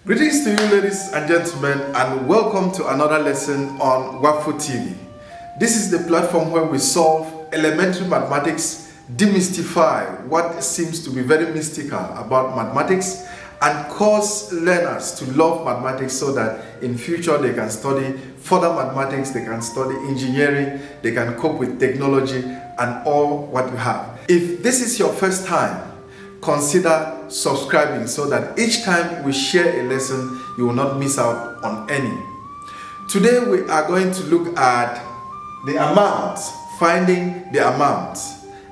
Greetings to you, ladies and gentlemen, and welcome to another lesson on WAFO TV. This is the platform where we solve elementary mathematics, demystify what seems to be very mystical about mathematics, and cause learners to love mathematics so that in future they can study further mathematics, they can study engineering, they can cope with technology and all what you have. If this is your first time, consider subscribing so that each time we share a lesson, you will not miss out on any. Today we are going to look at the amount, finding the amount.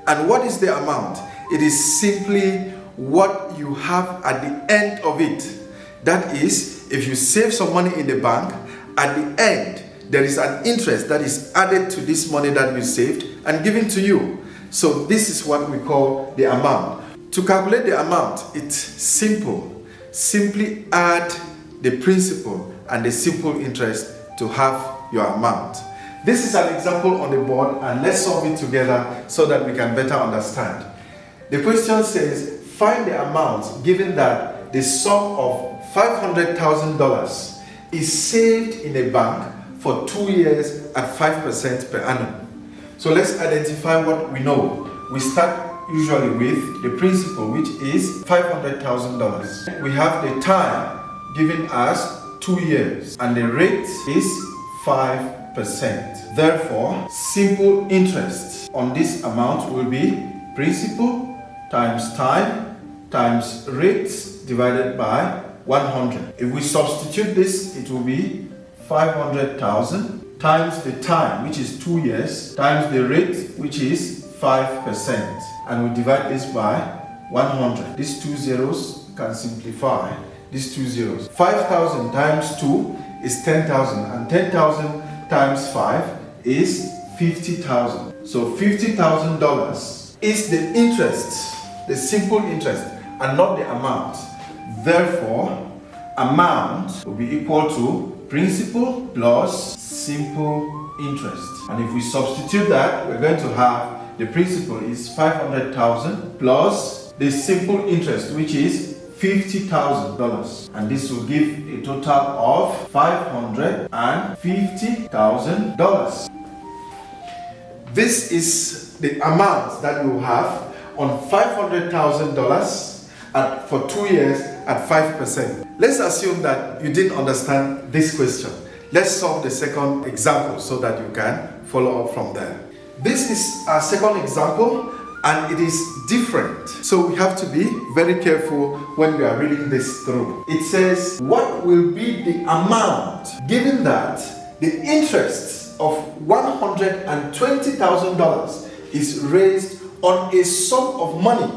And what is the amount? It is simply what you have at the end of it. That is, if you save some money in the bank, at the end there is an interest that is added to this money that you saved and given to you. So this is what we call the amount. To calculate the amount, it's simple. Simply add the principal and the simple interest to have your amount. This is an example on the board, and let's solve it together so that we can better understand. The question says, find the amount given that the sum of $500,000 is saved in a bank for 2 years at 5% per annum. So let's identify what we know. We start usually with the principal, which is $500,000. We have the time given as 2 years, and the rate is 5%. Therefore, simple interest on this amount will be principal times time times rate divided by 100. If we substitute this, it will be 500,000 times the time, which is 2 years, times the rate, which is 5%. And we divide this by 100. These two zeros can simplify. These two zeros. 5,000 times 2 is 10,000, and 10,000 times 5 is 50,000. So $50,000 is the interest, the simple interest, and not the amount. Therefore, amount will be equal to principal plus simple interest. And if we substitute that, we're going to have the principal is 500,000 plus the simple interest, which is $50,000, and this will give a total of $550,000. This is the amount that you have on $500,000 for 2 years at 5%. Let's assume that you didn't understand this question. Let's solve the second example so that you can follow up from there. This is our second example, and it is different. So we have to be very careful when we are reading this through. It says, what will be the amount given that the interest of $120,000 is raised on a sum of money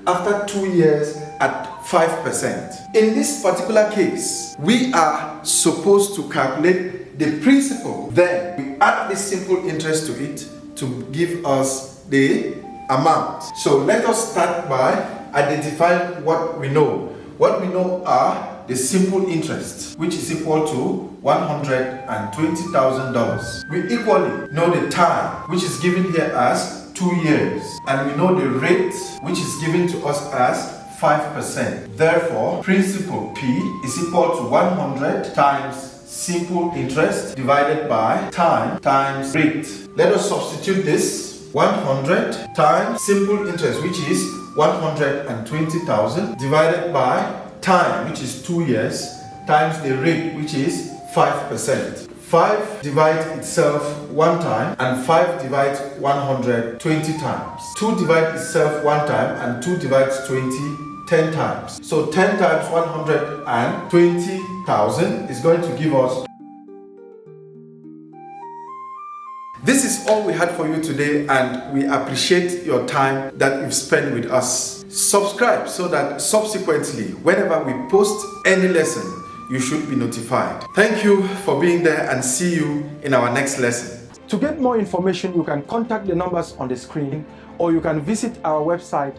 after 2 years at 5%? In this particular case, we are supposed to calculate the principal. Then we add the simple interest to it to give us the amount. So let us start by identifying what we know. What we know are the simple interest, which is equal to $120,000. We equally know the time, which is given here as 2 years, and we know the rate, which is given to us as 5%. Therefore, principal P is equal to 100 times simple interest divided by time times rate. Let us substitute this. 100 times simple interest, which is 120,000, divided by time, which is 2 years, times the rate, which is 5%. 5 divides itself 1 time, and 5 divides 100 20 times. 2 divides itself 1 time, and 2 divides 20 10 times. So 10 times 120,000 is going to give us. This is all we had for you today, and we appreciate your time that you've spent with us. Subscribe so that subsequently, whenever we post any lesson, you should be notified. Thank you for being there, and see you in our next lesson. To get more information, you can contact the numbers on the screen, or you can visit our website